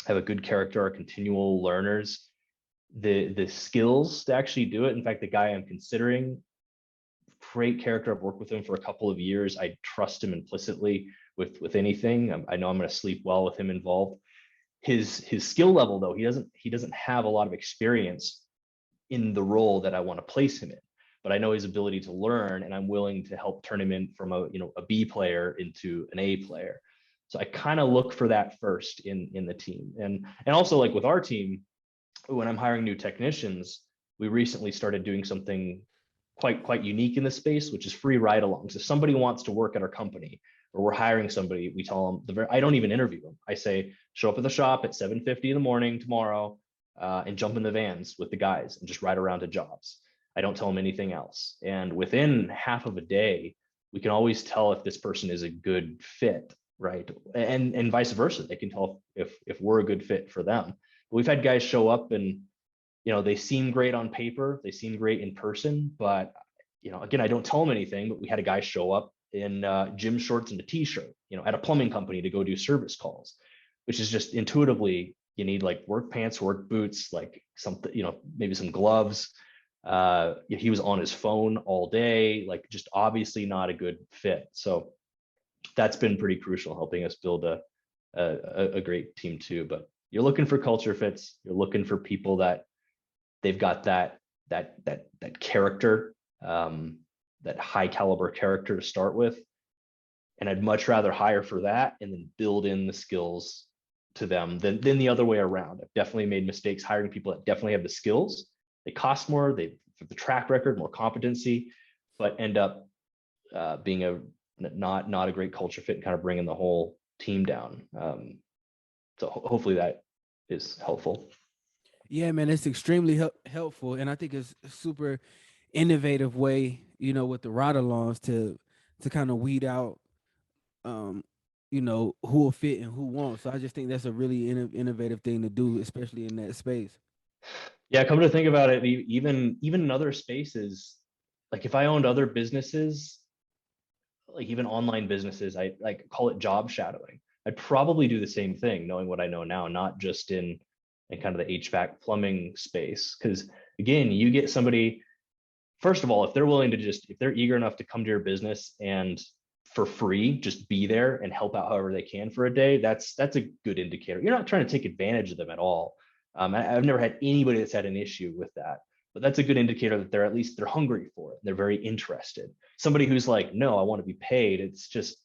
have a good character, are continual learners. The skills to actually do it. In fact, the guy I'm considering, great character. I've worked with him for a couple of years. I trust him implicitly with anything. I know I'm going to sleep well with him involved. His skill level, though, he doesn't have a lot of experience in the role that I want to place him in. But I know his ability to learn, and I'm willing to help turn him in from a B player into an A player. So I kind of look for that first in the team. And also, like with our team, when I'm hiring new technicians, we recently started doing something quite unique in the space, which is free ride-alongs. If somebody wants to work at our company, or we're hiring somebody, we tell them, I don't even interview them. I say, show up at the shop at 7:50 in the morning tomorrow, and jump in the vans with the guys and just ride around to jobs. I don't tell them anything else. And within half of a day, we can always tell if this person is a good fit, right? And vice versa. They can tell if we're a good fit for them. But we've had guys show up and, they seem great on paper, they seem great in person, but, again, I don't tell them anything, but we had a guy show up in gym shorts and a t-shirt, at a plumbing company to go do service calls, which is just intuitively, you need like work pants, work boots, like something, maybe some gloves. He was on his phone all day, like just obviously not a good fit. So that's been pretty crucial, helping us build a great team too. But you're looking for culture fits. You're looking for people that they've got that character, that high caliber character to start with. And I'd much rather hire for that and then build in the skills to them than the other way around. I've definitely made mistakes hiring people that definitely have the skills. They cost more, they have the track record, more competency, but end up being not a great culture fit and kind of bringing the whole team down. So hopefully that is helpful. Yeah, man, it's extremely helpful, and I think it's a super innovative way, with the ride-alongs to kind of weed out, who will fit and who won't. So I just think that's a really innovative thing to do, especially in that space. Yeah, come to think about it, even in other spaces, like if I owned other businesses, like even online businesses, I like call it job shadowing. I'd probably do the same thing, knowing what I know now, not just in kind of the HVAC plumbing space. Because again, you get somebody, first of all, if they're willing to if they're eager enough to come to your business and for free, just be there and help out however they can for a day, that's a good indicator. You're not trying to take advantage of them at all. I've never had anybody that's had an issue with that, but that's a good indicator that they're hungry for it. They're very interested. Somebody who's like, no, I want to be paid. It's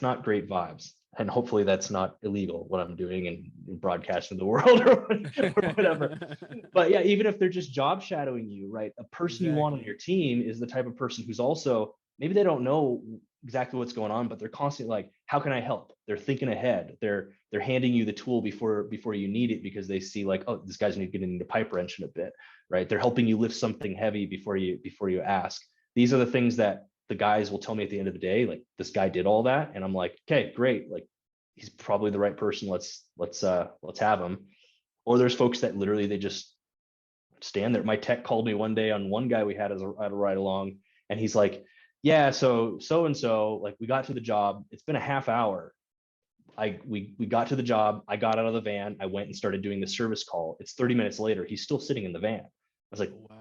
not great vibes. And hopefully that's not illegal what I'm doing and broadcasting the world or whatever. But yeah, even if they're just job shadowing you, right? A person you want on your team is the type of person who's also, maybe they don't know exactly what's going on, but they're constantly like, how can I help? They're thinking ahead. They're handing you the tool before you need it, because they see like, oh, this guy's going to get into pipe wrenching a bit, right? They're helping you lift something heavy before you ask. These are the things that the guys will tell me at the end of the day, like, this guy did all that. And I'm like, okay, great. Like, he's probably the right person. Let's have him. Or there's folks that literally, they just stand there. My tech called me one day on one guy we had as a ride along, and he's like, yeah, so and so, like, we got to the job. It's been a half hour. We got to the job. I got out of the van. I went and started doing the service call. It's 30 minutes later. He's still sitting in the van. I was like, wow.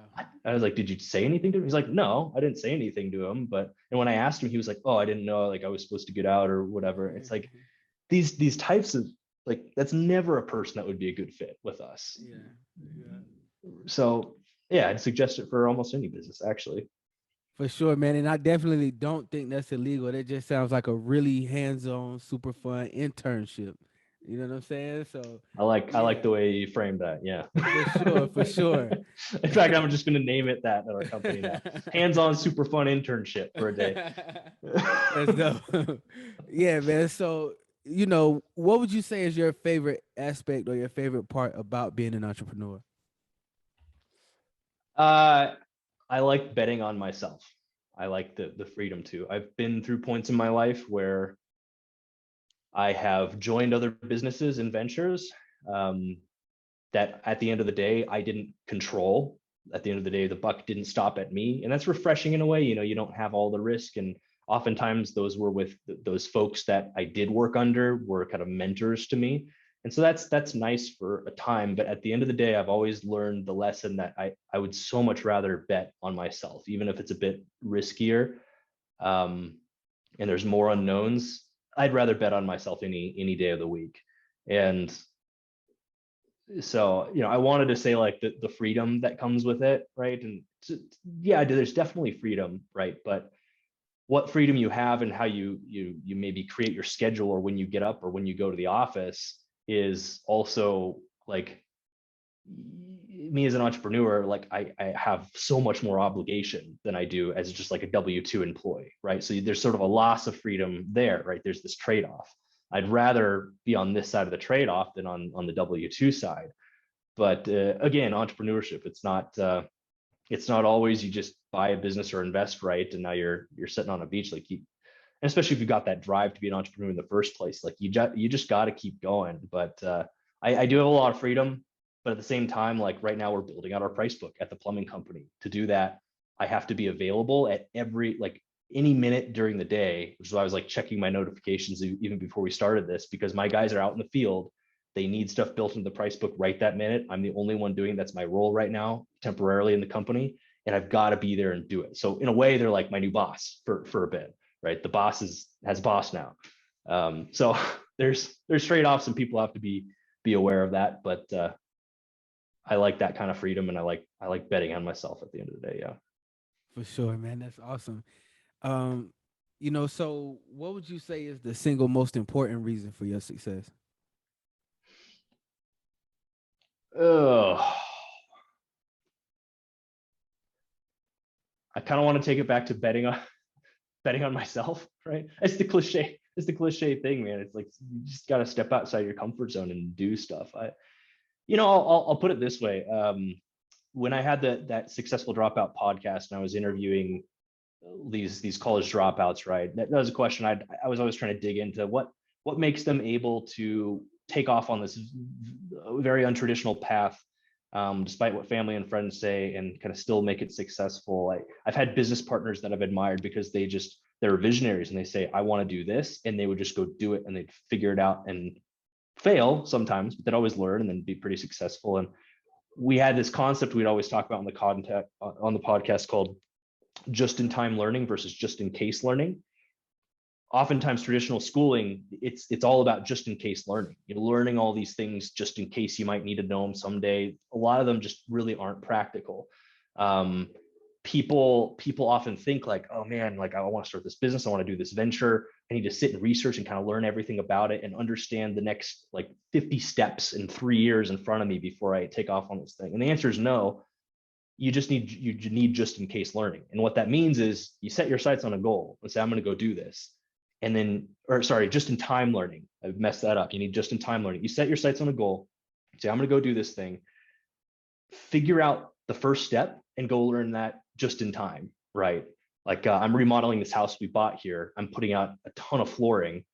I was like, did you say anything to him? He's like, no, I didn't say anything to him. And when I asked him, he was like, oh, I didn't know, like I was supposed to get out or whatever. It's like these types of, like, that's never a person that would be a good fit with us. Yeah. So yeah, I'd suggest it for almost any business, actually. For sure, man. And I definitely don't think that's illegal. That just sounds like a really hands-on, super fun internship. You know what I'm saying? So I like the way you framed that. Yeah. For sure. In fact, I'm just going to name it that at our company now. Hands-on, super fun internship for a day. Let's go. Yeah, man. So, what would you say is your favorite aspect or your favorite part about being an entrepreneur? I like betting on myself. I like the freedom too. I've been through points in my life where I have joined other businesses and ventures that at the end of the day, I didn't control. At the end of the day, the buck didn't stop at me. And that's refreshing in a way. You don't have all the risk. And oftentimes those were with those folks that I did work under were kind of mentors to me. And so that's nice for a time. But at the end of the day, I've always learned the lesson that I would so much rather bet on myself, even if it's a bit riskier and there's more unknowns. I'd rather bet on myself any day of the week. And so, I wanted to say like the freedom that comes with it, right? And yeah, there's definitely freedom, right? But what freedom you have and how you maybe create your schedule or when you get up or when you go to the office is also like, me as an entrepreneur, like I have so much more obligation than I do as just like a W-2 employee, right? So there's sort of a loss of freedom there, right? There's this trade-off. I'd rather be on this side of the trade-off than on the W-2 side. But again, entrepreneurship, it's not always you just buy a business or invest right and now you're sitting on a beach. Like and especially if you've got that drive to be an entrepreneur in the first place, like you just got to keep going. But I do have a lot of freedom, but at the same time, like right now we're building out our price book at the plumbing company. To do that, I have to be available at every, like any minute during the day, which is why I was like checking my notifications even before we started this, because my guys are out in the field. They need stuff built into the price book right that minute. I'm the only one doing that's my role right now, temporarily in the company, and I've got to be there and do it. So in a way, they're like my new boss for a bit, right? The boss has a boss now. So there's trade-offs, and people have to be aware of that. But I like that kind of freedom, and I like betting on myself at the end of the day. Yeah. For sure, man. That's awesome. Um, so what would you say is the single most important reason for your success? Oh, I kind of want to take it back to betting on myself, right? It's the cliche. It's the cliche thing, man. It's like you just got to step outside your comfort zone and do stuff. I'll put it this way. When I had that successful dropout podcast and I was interviewing these college dropouts, right? That was a question I was always trying to dig into. What makes them able to take off on this very untraditional path, despite what family and friends say, and kind of still make it successful? I've had business partners that I've admired because they're visionaries, and they say, I want to do this, and they would just go do it, and they'd figure it out and fail sometimes, but they'd always learn and then be pretty successful. And we had this concept we'd always talk about on the podcast called just-in-time learning versus just-in-case learning. Oftentimes traditional schooling, it's all about just-in-case learning. Learning all these things just in case you might need to know them someday. A lot of them just really aren't practical. People often think like, oh man, like I want to start this business, I want to do this venture, I need to sit and research and kind of learn everything about it and understand the next like 50 steps in 3 years in front of me before I take off on this thing. And the answer is no. You need just in case learning. And what that means is you set your sights on a goal and say, I'm going to go do this. And then, just in time learning. I've messed that up. You need just in time learning. You set your sights on a goal, say, I'm going to go do this thing, figure out the first step and go learn that just in time, right? Like I'm remodeling this house we bought here. I'm putting out a ton of flooring.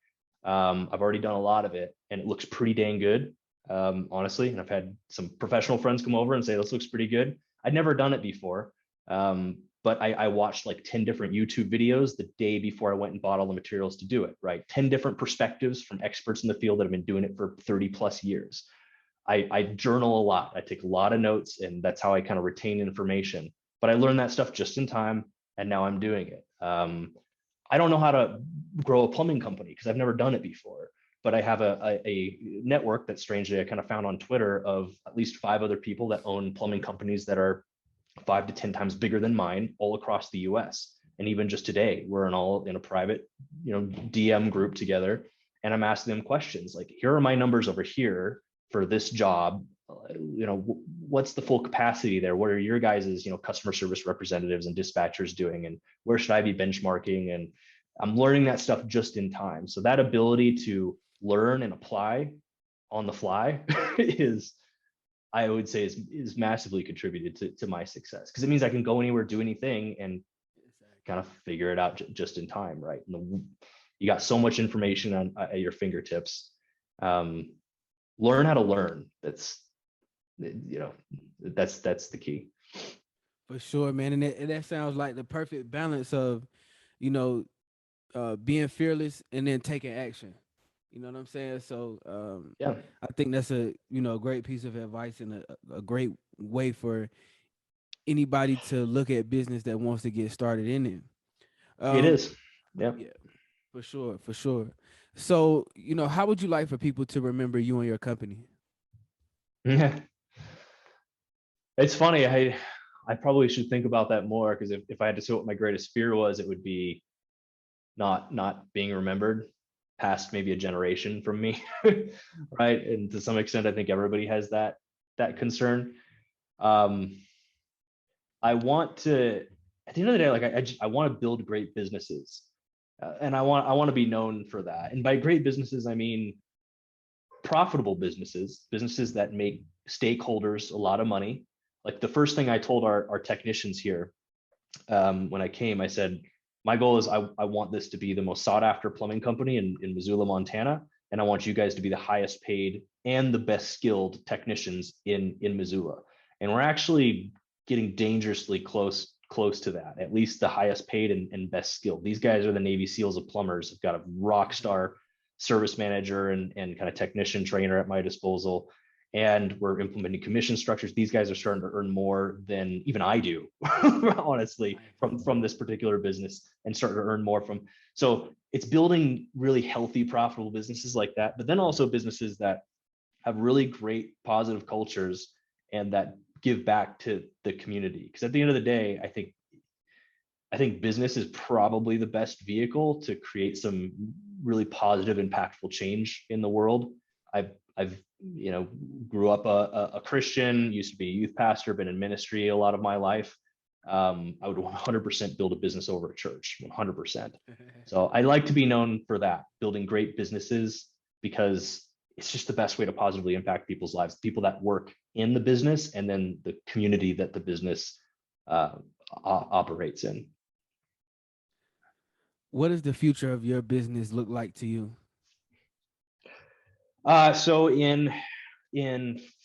I've already done a lot of it and it looks pretty dang good, honestly. And I've had some professional friends come over and say, this looks pretty good. I'd never done it before, but I watched like 10 different YouTube videos the day before I went and bought all the materials to do it, right? 10 different perspectives from experts in the field that have been doing it for 30 plus years. I journal a lot. I take a lot of notes, and that's how I kind of retain information. But I learned that stuff just in time, and now I'm doing it. I don't know how to grow a plumbing company because I've never done it before. But I have a network that strangely I kind of found on Twitter of at least 5 other people that own plumbing companies that are 5 to 10 times bigger than mine all across the US. And even just today, we're in a private, DM group together. And I'm asking them questions like, here are my numbers over here for this job. What's the full capacity there? What are your guys', customer service representatives and dispatchers doing? And where should I be benchmarking? And I'm learning that stuff just in time. So that ability to learn and apply on the fly I would say is massively contributed to my success, because it means I can go anywhere, do anything, and kind of figure it out just in time, right? And you got so much information at your fingertips. Learn how to learn. That's the key. For sure, man. And that sounds like the perfect balance of, being fearless and then taking action. You know what I'm saying? So Yeah, I think that's a great piece of advice and a great way for anybody to look at business that wants to get started in it. it is. Yeah. Yeah, for sure, for sure. So, how would you like for people to remember you and your company? Yeah. It's funny. I probably should think about that more, because if I had to say what my greatest fear was, it would be not being remembered past maybe a generation from me. Right. And to some extent, I think everybody has that concern. I want to, at the end of the day, like I want to build great businesses, and I want to be known for that. And by great businesses, I mean profitable businesses that make stakeholders a lot of money. Like the first thing I told our technicians here, when I came, I said, my goal is I want this to be the most sought after plumbing company in Missoula, Montana. And I want you guys to be the highest paid and the best skilled technicians in Missoula. And we're actually getting dangerously close close to that, at least the highest paid and best skilled. These guys are the Navy SEALs of plumbers. I've got a rock star service manager and kind of technician trainer at my disposal. And we're implementing commission structures. These guys are starting to earn more than even I do, honestly, from this particular business, and starting to earn more from. So it's building really healthy, profitable businesses like that, but then also businesses that have really great positive cultures and that give back to the community. Because at the end of the day, I think business is probably the best vehicle to create some really positive, impactful change in the world. I've grew up a Christian, used to be a youth pastor, been in ministry a lot of my life. I would 100% build a business over a church, 100%. So I like to be known for that, building great businesses, because it's just the best way to positively impact people's lives, people that work in the business and then the community that the business operates in. What does the future of your business look like to you? So in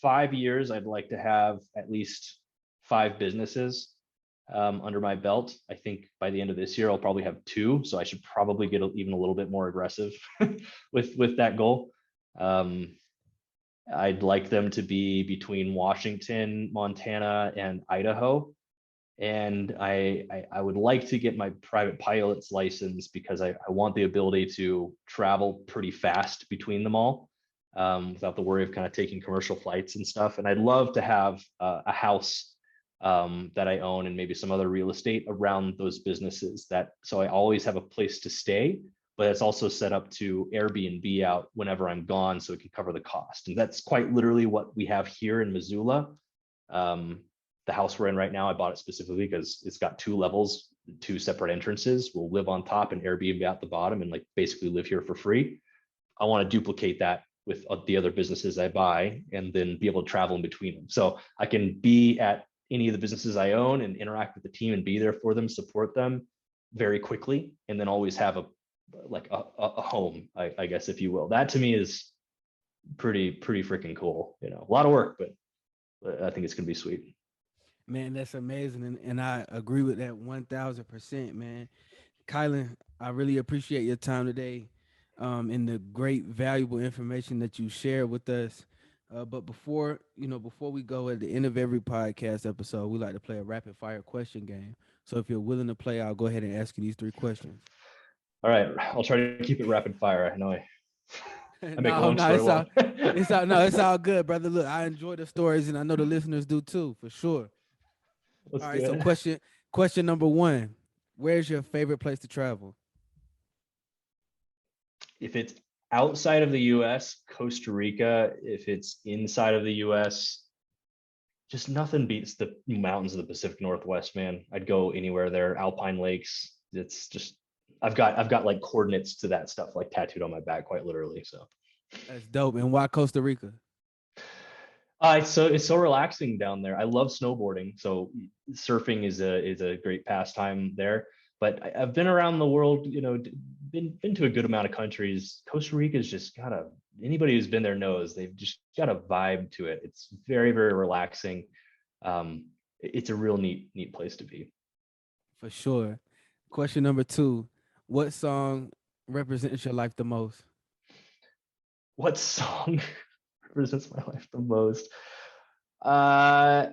5 years, I'd like to have at least 5 businesses under my belt. I think by the end of this year, I'll probably have 2. So I should probably get even a little bit more aggressive with that goal. I'd like them to be between Washington, Montana, and Idaho. And I would like to get my private pilot's license, because I want the ability to travel pretty fast between them all, without the worry of kind of taking commercial flights and stuff. And I'd love to have a house that I own and maybe some other real estate around those businesses, so I always have a place to stay, but it's also set up to Airbnb out whenever I'm gone, so it can cover the cost. And that's quite literally what we have here in Missoula. The house we're in right now, I bought it specifically because it's got 2 levels, 2 separate entrances. We'll live on top and Airbnb out the bottom, and like basically live here for free. I want to duplicate that with the other businesses I buy, and then be able to travel in between them. So I can be at any of the businesses I own and interact with the team and be there for them, support them very quickly, and then always have a home, I guess, if you will. That to me is pretty freaking cool. A lot of work, but I think it's gonna be sweet. Man, that's amazing. And I agree with that 1000%, man. Kylon, I really appreciate your time today, and the great valuable information that you shared with us. But before we go, at the end of every podcast episode, we like to play a rapid fire question game. So if you're willing to play, I'll go ahead and ask you these 3 questions. All right, I'll try to keep it rapid fire. I know I make a long story long. It's all good, brother. Look, I enjoy the stories, and I know the listeners do too, for sure. Let's all right, do so question number 1: where's your favorite place to travel? If it's outside of the US, Costa Rica. If it's inside of the US, just nothing beats the mountains of the Pacific Northwest, man. I'd go anywhere there. Alpine lakes. It's just, I've got like coordinates to that stuff like tattooed on my back, quite literally. So that's dope. And why Costa Rica? It's so relaxing down there. I love snowboarding, so surfing is a great pastime there. But I've been around the world, been to a good amount of countries. Costa Rica's just got anybody who's been there knows they've just got a vibe to it. It's very, very relaxing. It's a real neat place to be. For sure. Question number 2: what song represents your life the most? What song represents my life the most? I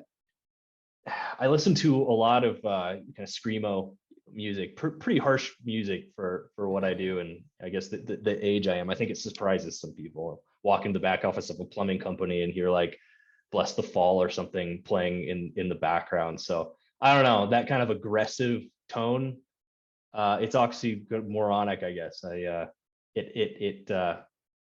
listen to a lot of kind of screamo music, pretty harsh music for what I do, and I guess the age I am. I think it surprises some people. Walk into the back office of a plumbing company and hear like "Bless the Fall" or something playing in the background. So I don't know, that kind of aggressive tone. It's actually moronic, I guess.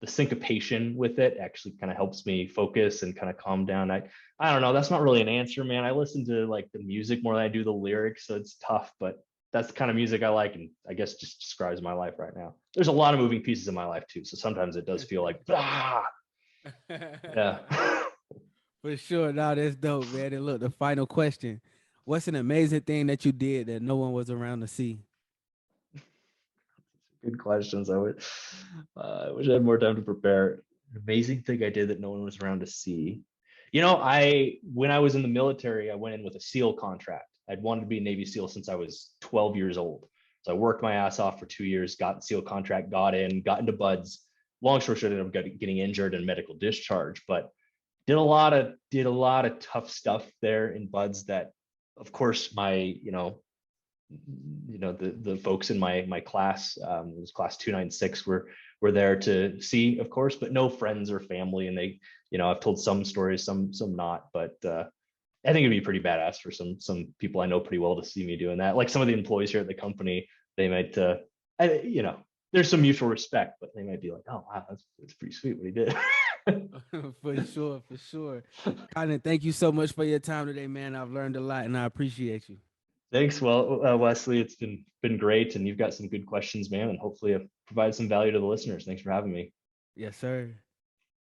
The syncopation with it actually kind of helps me focus and kind of calm down. I don't know. That's not really an answer, man. I listen to like the music more than I do the lyrics, so it's tough. But that's the kind of music I like, and I guess just describes my life right now. There's a lot of moving pieces in my life too, so sometimes it does feel like, yeah. For sure. No, that's dope, man. And look, the final question: what's an amazing thing that you did that no one was around to see? Good questions. I wish I had more time to prepare. An amazing thing I did that no one was around to see. When I was in the military, I went in with a SEAL contract. I'd wanted to be a Navy SEAL since I was 12 years old. So I worked my ass off for 2 years, got the SEAL contract, got into BUDS. Long story short, I ended up getting injured and medical discharge, but did a lot of tough stuff there in BUDS that, of course, my the folks in my class, it was class 296, were there to see, of course, but no friends or family. And they, I've told some stories, some not, but I think it'd be pretty badass for some people I know pretty well to see me doing that. Like some of the employees here at the company, they might, there's some mutual respect, but they might be like, oh wow, that's pretty sweet what he did. For sure. Kylon, thank you so much for your time today, man. I've learned a lot and I appreciate you. Thanks. Well, Wesley, it's been great, and you've got some good questions, man, and hopefully I've provided some value to the listeners. Thanks for having me. Yes, sir.